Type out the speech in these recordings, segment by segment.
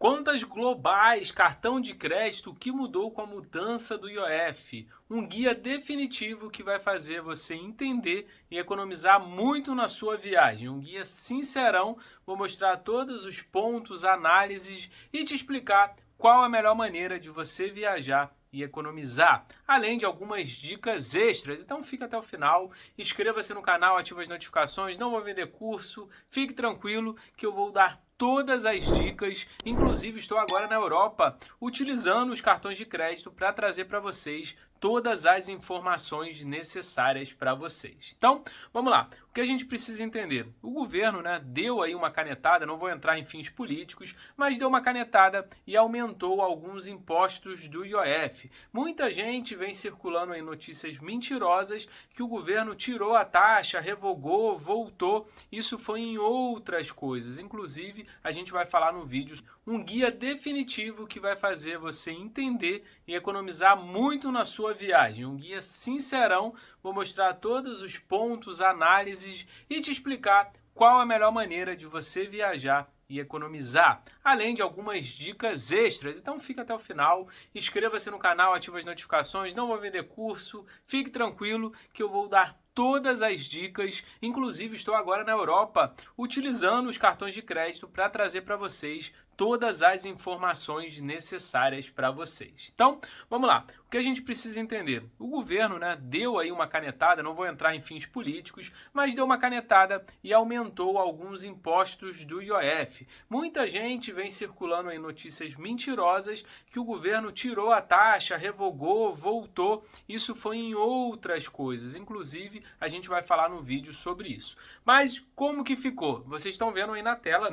Contas globais, cartão de crédito, o que mudou com a mudança do IOF? Um guia definitivo que vai fazer você entender e economizar muito na sua viagem. Um guia sincerão, vou mostrar todos os pontos, análises e te explicar qual a melhor maneira de você viajar e economizar, além de algumas dicas extras. Então fica até o final, inscreva-se no canal, ative as notificações, não vou vender curso, fique tranquilo que eu vou dar todas as dicas, inclusive estou agora na Europa utilizando os cartões de crédito para trazer para vocês todas as informações necessárias para vocês. Então, vamos lá. O que a gente precisa entender? O governo, deu aí uma canetada, não vou entrar em fins políticos, mas deu uma canetada e aumentou alguns impostos do IOF. Muita gente vem circulando aí notícias mentirosas que o governo tirou a taxa, revogou, voltou. Isso foi em outras coisas. Inclusive, a gente vai falar no vídeo um guia definitivo que vai fazer você entender e economizar muito na sua viagem. Um guia sincerão, vou mostrar todos os pontos, análises e te explicar qual a melhor maneira de você viajar e economizar, além de algumas dicas extras. Então fica até o final, inscreva-se no canal, ative as notificações, não vou vender curso, fique tranquilo que eu vou dar todas as dicas, inclusive estou agora na Europa utilizando os cartões de crédito para trazer para vocês todas as informações necessárias para vocês. Então, vamos lá. O que a gente precisa entender? O governo, deu aí uma canetada, não vou entrar em fins políticos, mas deu uma canetada e aumentou alguns impostos do IOF. Muita gente vem circulando aí notícias mentirosas que o governo tirou a taxa, revogou, voltou. Isso foi em outras coisas. Inclusive, a gente vai falar no vídeo sobre isso. Mas como que ficou? Vocês estão vendo aí na tela,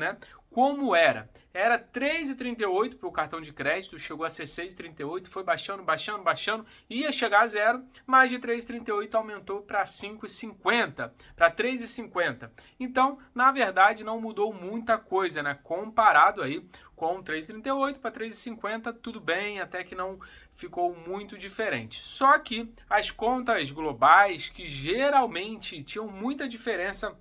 como era? Era 3,38 para o cartão de crédito, chegou a ser 6,38, foi baixando, ia chegar a zero, mais de 3,38 aumentou para 5,50, para 3,50. Então, na verdade, não mudou muita coisa, comparado aí com 3,38 para 3,50, tudo bem, até que não ficou muito diferente. Só que as contas globais, que geralmente tinham muita diferença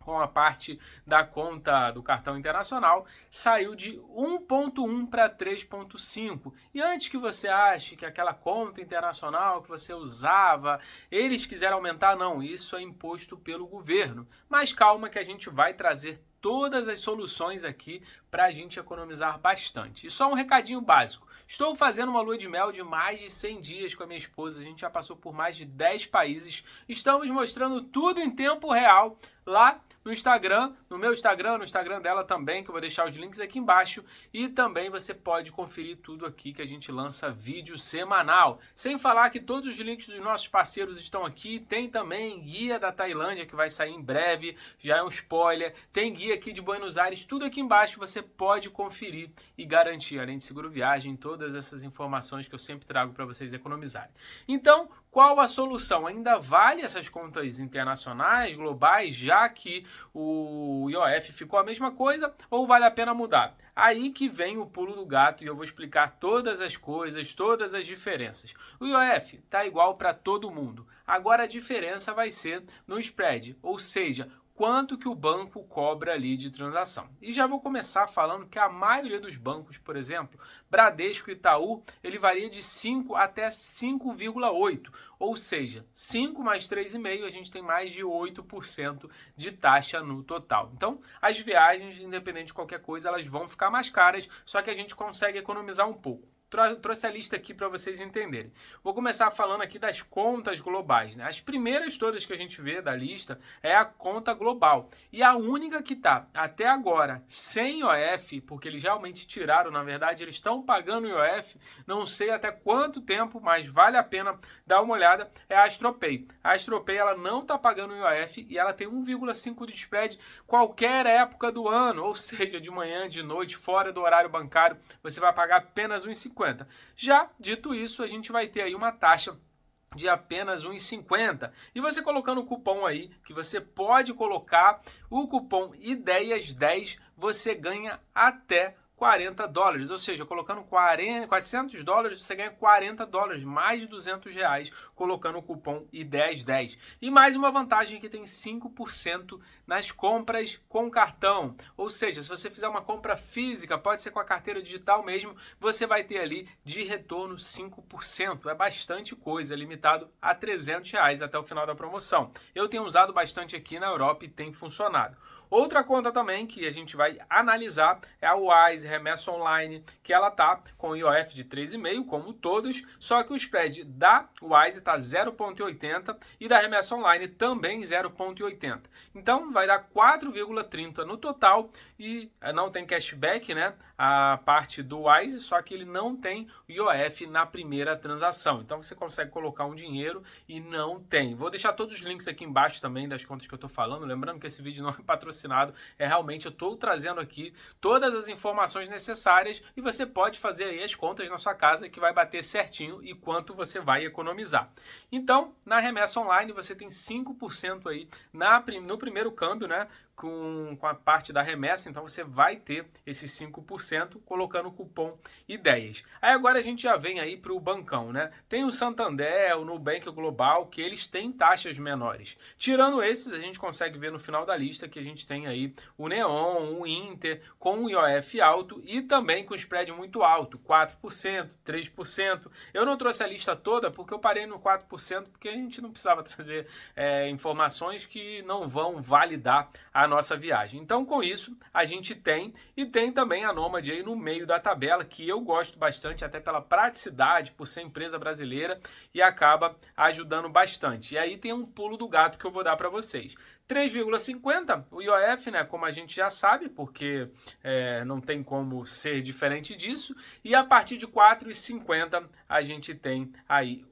com a parte da conta do cartão internacional, saiu de 1,1 para 3,5. E antes que você ache que aquela conta internacional que você usava, eles quiseram aumentar, não, isso é imposto pelo governo. Mas calma que a gente vai trazer todas as soluções aqui para a gente economizar bastante. E só um recadinho básico. Estou fazendo uma lua de mel de mais de 100 dias com a minha esposa. A gente já passou por mais de 10 países. Estamos mostrando tudo em tempo real lá no Instagram, no meu Instagram, no Instagram dela também, que eu vou deixar os links aqui embaixo. E também você pode conferir tudo aqui que a gente lança vídeo semanal. Sem falar que todos os links dos nossos parceiros estão aqui. Tem também guia da Tailândia que vai sair em breve, já é um spoiler. Tem guia aqui de Buenos Aires, tudo aqui embaixo você pode conferir e garantir, além de seguro viagem, todas essas informações que eu sempre trago para vocês economizarem. Então, qual a solução? Ainda vale essas contas internacionais, globais, já que o IOF ficou a mesma coisa, ou vale a pena mudar? Aí que vem o pulo do gato e eu vou explicar todas as coisas, todas as diferenças. O IOF está igual para todo mundo. Agora a diferença vai ser no spread, ou seja, quanto que o banco cobra ali de transação. E já vou começar falando que a maioria dos bancos, por exemplo, Bradesco e Itaú, ele varia de 5 até 5,8, ou seja, 5 mais 3,5 a gente tem mais de 8% de taxa no total. Então, as viagens, independente de qualquer coisa, elas vão ficar mais caras, só que a gente consegue economizar um pouco. Trouxe a lista aqui para vocês entenderem. Vou começar falando aqui das contas globais. As primeiras todas que a gente vê da lista é a conta global. E a única que está até agora sem IOF, porque eles realmente tiraram, na verdade, eles estão pagando IOF, não sei até quanto tempo, mas vale a pena dar uma olhada, é a Astropay. A Astropay ela não está pagando IOF e ela tem 1,5 de spread qualquer época do ano, ou seja, de manhã, de noite, fora do horário bancário, você vai pagar apenas 1,50. Já dito isso, a gente vai ter aí uma taxa de apenas 1,50. E você colocando o cupom aí, que você pode colocar o cupom IDEIAS10, você ganha até 40 dólares, ou seja, colocando 400 dólares, você ganha 40 dólares, mais de 200 reais, colocando o cupom I1010. E mais uma vantagem que tem 5% nas compras com cartão, ou seja, se você fizer uma compra física, pode ser com a carteira digital mesmo, você vai ter ali de retorno 5%, é bastante coisa, limitado a 300 reais até o final da promoção. Eu tenho usado bastante aqui na Europa e tem funcionado. Outra conta também que a gente vai analisar é a Wise Remessa Online, que ela tá com IOF de 3,5, como todos, só que o spread da Wise está 0,80 e da Remessa Online também 0,80. Então vai dar 4,30 no total e não tem cashback, né? A parte do Wise, só que ele não tem IOF na primeira transação. Então você consegue colocar um dinheiro e não tem. Vou deixar todos os links aqui embaixo também das contas que eu estou falando. Lembrando que esse vídeo não é patrocinado, é realmente eu estou trazendo aqui todas as informações necessárias e você pode fazer aí as contas na sua casa que vai bater certinho e quanto você vai economizar. Então, na Remessa Online você tem 5% aí no primeiro câmbio, né? Com a parte da remessa, então você vai ter esses 5% colocando o cupom IDEIAS. Aí agora a gente já vem aí para o bancão, né? Tem o Santander, o Nubank Global, que eles têm taxas menores. Tirando esses, a gente consegue ver no final da lista que a gente tem aí o Neon, o Inter, com o IOF alto e também com spread muito alto, 4%, 3%. Eu não trouxe a lista toda porque eu parei no 4%, porque a gente não precisava trazer informações que não vão validar a nossa viagem. Então, com isso, a gente tem, e tem também a Nomad aí no meio da tabela, que eu gosto bastante, até pela praticidade, por ser empresa brasileira, e acaba ajudando bastante. E aí tem um pulo do gato que eu vou dar para vocês. 3,50, o IOF, né, como a gente já sabe, porque não tem como ser diferente disso, e a partir de 4,50 a gente tem aí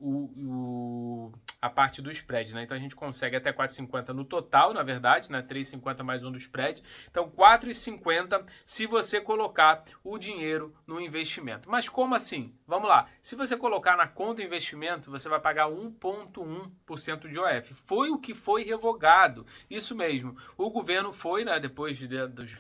a parte do spread, né? Então a gente consegue até 4,50 no total, na verdade, né? 3,50 mais um do spread. Então 4,50 se você colocar o dinheiro no investimento. Mas como assim? Vamos lá. Se você colocar na conta investimento, você vai pagar 1,1% de IOF. Foi o que foi revogado. Isso mesmo. O governo foi, né, depois das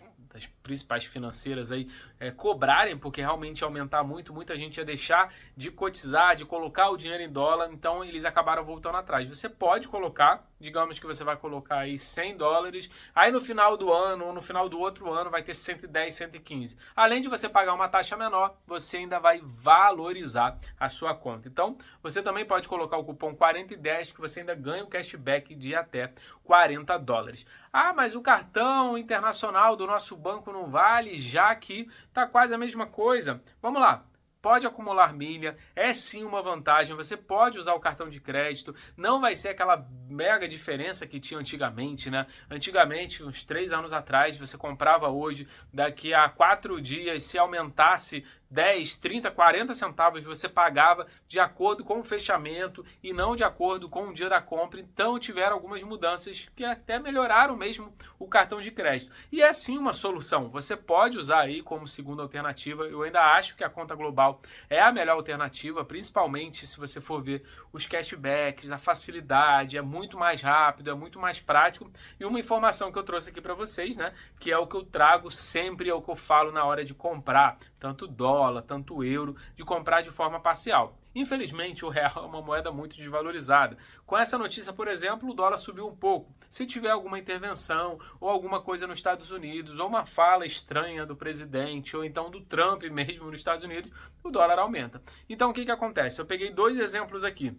principais financeiras aí cobrarem, porque realmente ia aumentar muito, muita gente ia deixar de cotizar, de colocar o dinheiro em dólar, então eles acabaram voltando atrás. Você pode colocar, digamos que você vai colocar aí 100 dólares, aí no final do ano ou no final do outro ano vai ter 110, 115. Além de você pagar uma taxa menor, você ainda vai valorizar a sua conta. Então, você também pode colocar o cupom 4010 que você ainda ganha um cashback de até 40 dólares. Ah, mas o cartão internacional do nosso banco não vale, já que tá quase a mesma coisa. Vamos lá. Pode acumular milha, é sim uma vantagem, você pode usar o cartão de crédito, não vai ser aquela mega diferença que tinha antigamente, né? Antigamente, uns 3 anos atrás, você comprava hoje, daqui a 4 dias, se aumentasse 10, 30, 40 centavos, você pagava de acordo com o fechamento e não de acordo com o dia da compra. Então tiveram algumas mudanças que até melhoraram mesmo o cartão de crédito. E é sim uma solução, você pode usar aí como segunda alternativa. Eu ainda acho que a conta global é a melhor alternativa, principalmente se você for ver os cashbacks, a facilidade, é muito mais rápido, é muito mais prático. E uma informação que eu trouxe aqui para vocês, né, que é o que eu trago sempre, é o que eu falo na hora de comprar, tanto dólar, tanto euro, de comprar de forma parcial. Infelizmente, o real é uma moeda muito desvalorizada. Com essa notícia, por exemplo, o dólar subiu um pouco. Se tiver alguma intervenção ou alguma coisa nos Estados Unidos, ou uma fala estranha do presidente, ou então do Trump mesmo nos Estados Unidos, o dólar aumenta. Então, o que acontece? Eu peguei 2 exemplos aqui,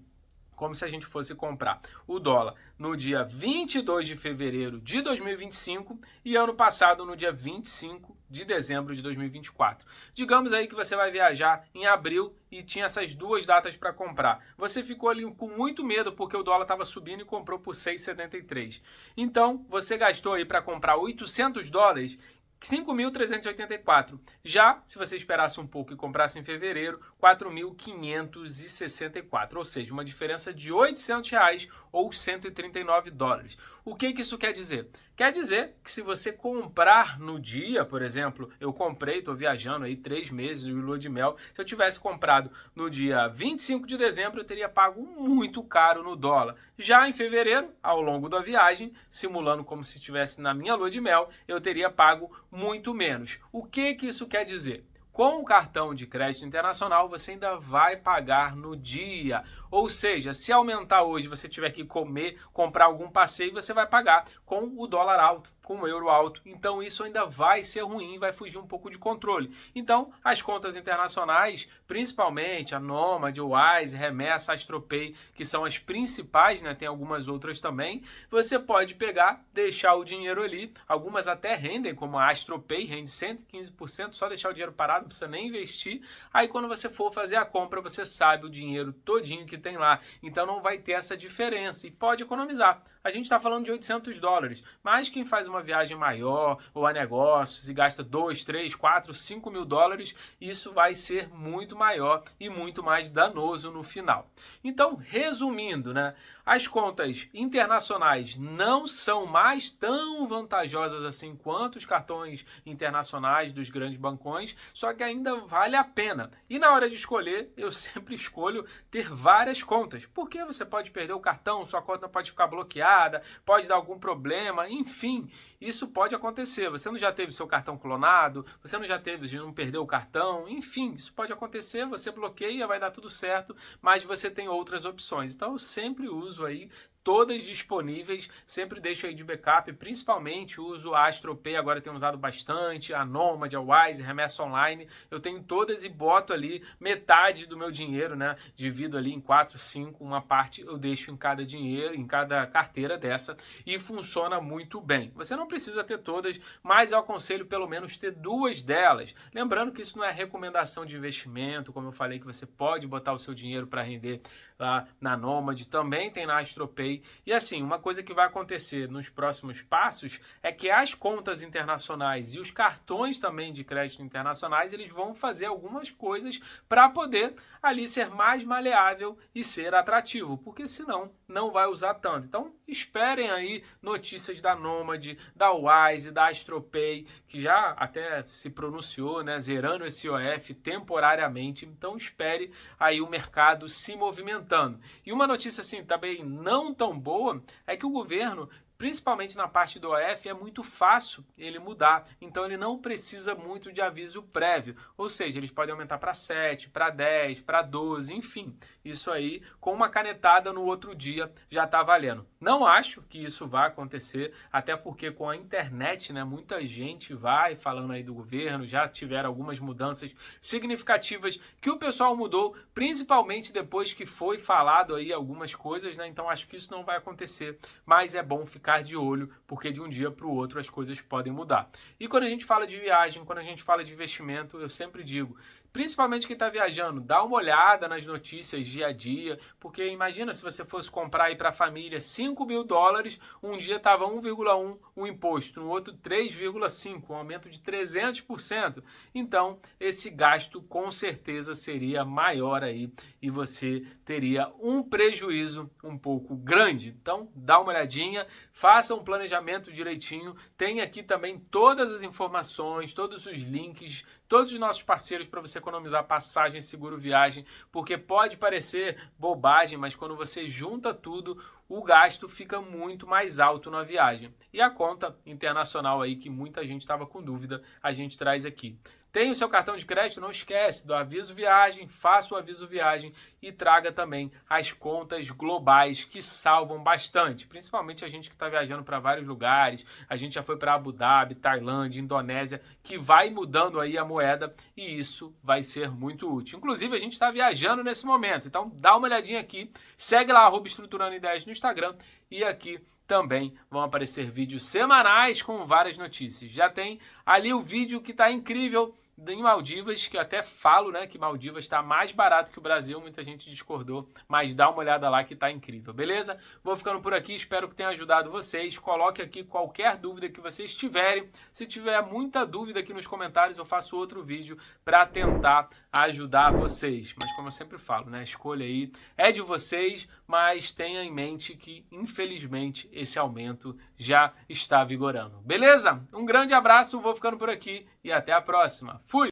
como se a gente fosse comprar o dólar no dia 22 de fevereiro de 2025 e ano passado no dia 25 de dezembro de 2024. Digamos aí que você vai viajar em abril e tinha essas 2 datas para comprar. Você ficou ali com muito medo porque o dólar estava subindo e comprou por 6,73. Então, você gastou aí para comprar 800 dólares, 5.384. Já, se você esperasse um pouco e comprasse em fevereiro, 4.564. Ou seja, uma diferença de R$ 800 ou 139 dólares. O que isso quer dizer? Quer dizer que se você comprar no dia, por exemplo, eu comprei, estou viajando aí 3 meses de lua de mel, se eu tivesse comprado no dia 25 de dezembro, eu teria pago muito caro no dólar. Já em fevereiro, ao longo da viagem, simulando como se estivesse na minha lua de mel, eu teria pago muito menos. O que isso quer dizer? Com o cartão de crédito internacional, você ainda vai pagar no dia. Ou seja, se aumentar hoje, você tiver que comprar algum passeio, você vai pagar com o dólar alto, com o euro alto. Então isso ainda vai ser ruim, vai fugir um pouco de controle. Então, as contas internacionais, principalmente a Nomad, o Wise, Remessa, Astropay, que são as principais, né? Tem algumas outras também. Você pode pegar, deixar o dinheiro ali. Algumas até rendem, como a Astropay, rende 115%, só deixar o dinheiro parado, não precisa nem investir. Aí quando você for fazer a compra, você sabe o dinheiro todinho que tem lá. Então não vai ter essa diferença e pode economizar. A gente está falando de $800, mas quem faz uma viagem maior ou a negócios e gasta 2, 3, 4, 5 mil dólares, isso vai ser muito maior e muito mais danoso no final. Então, resumindo, né? As contas internacionais não são mais tão vantajosas assim quanto os cartões internacionais dos grandes bancões, só que ainda vale a pena. E na hora de escolher, eu sempre escolho ter várias contas, porque você pode perder o cartão, sua conta pode ficar bloqueada, pode dar algum problema, enfim, isso pode acontecer. Você não já teve seu cartão clonado, você não já teve de não perder o cartão, enfim, isso pode acontecer, você bloqueia, vai dar tudo certo, mas você tem outras opções. Então eu sempre uso aí todas disponíveis, sempre deixo aí de backup, principalmente uso a Astropay, agora tenho usado bastante, a Nomad, a Wise, Remessa Online, eu tenho todas e boto ali metade do meu dinheiro, né, divido ali em 4, 5, uma parte eu deixo em cada dinheiro, em cada carteira dessa e funciona muito bem. Você não precisa ter todas, mas eu aconselho pelo menos ter 2 delas. Lembrando que isso não é recomendação de investimento, como eu falei que você pode botar o seu dinheiro para render lá na Nomad, também tem na Astropay. E assim, uma coisa que vai acontecer nos próximos passos é que as contas internacionais e os cartões também de crédito internacionais, eles vão fazer algumas coisas para poder ali ser mais maleável e ser atrativo, porque senão não vai usar tanto. Então, esperem aí notícias da Nomad, da Wise, da Astropay, que já até se pronunciou, né, zerando esse IOF temporariamente. Então, espere aí o mercado se movimentando. E uma notícia assim também não tão boa é que o governo, principalmente na parte do OF, é muito fácil ele mudar, então ele não precisa muito de aviso prévio, ou seja, eles podem aumentar para 7, para 10, para 12, enfim, isso aí com uma canetada no outro dia já está valendo. Não acho que isso vai acontecer, até porque com a internet, né, muita gente vai falando aí do governo, já tiveram algumas mudanças significativas que o pessoal mudou, principalmente depois que foi falado aí algumas coisas, né, então acho que isso não vai acontecer, mas é bom ficar de olho, porque de um dia para o outro as coisas podem mudar. E quando a gente fala de viagem, quando a gente fala de investimento, eu sempre digo, principalmente quem está viajando, dá uma olhada nas notícias dia a dia, porque imagina se você fosse comprar aí para a família 5 mil dólares, um dia estava 1,1 o imposto, no outro 3,5, um aumento de 300%. Então, esse gasto com certeza seria maior aí e você teria um prejuízo um pouco grande. Então, dá uma olhadinha, faça um planejamento direitinho, tem aqui também todas as informações, todos os links, todos os nossos parceiros para você economizar passagem, seguro viagem, porque pode parecer bobagem, mas quando você junta tudo, o gasto fica muito mais alto na viagem. E a conta internacional aí, que muita gente estava com dúvida, a gente traz aqui. Tem o seu cartão de crédito? Não esquece do aviso viagem, faça o aviso viagem e traga também as contas globais que salvam bastante, principalmente a gente que está viajando para vários lugares, a gente já foi para Abu Dhabi, Tailândia, Indonésia, que vai mudando aí a moeda e isso vai ser muito útil. Inclusive a gente está viajando nesse momento, então dá uma olhadinha aqui, segue lá @estruturando ideias no Instagram e aqui também vão aparecer vídeos semanais com várias notícias. Já tem ali o vídeo que está incrível em Maldivas, que eu até falo, né, que Maldivas está mais barato que o Brasil, muita gente discordou, mas dá uma olhada lá que está incrível, beleza? Vou ficando por aqui, espero que tenha ajudado vocês, coloque aqui qualquer dúvida que vocês tiverem, se tiver muita dúvida aqui nos comentários eu faço outro vídeo para tentar ajudar vocês, mas como eu sempre falo, né, a escolha aí é de vocês, mas tenha em mente que, infelizmente, esse aumento já está vigorando. Beleza? Um grande abraço, vou ficando por aqui e até a próxima. Fui!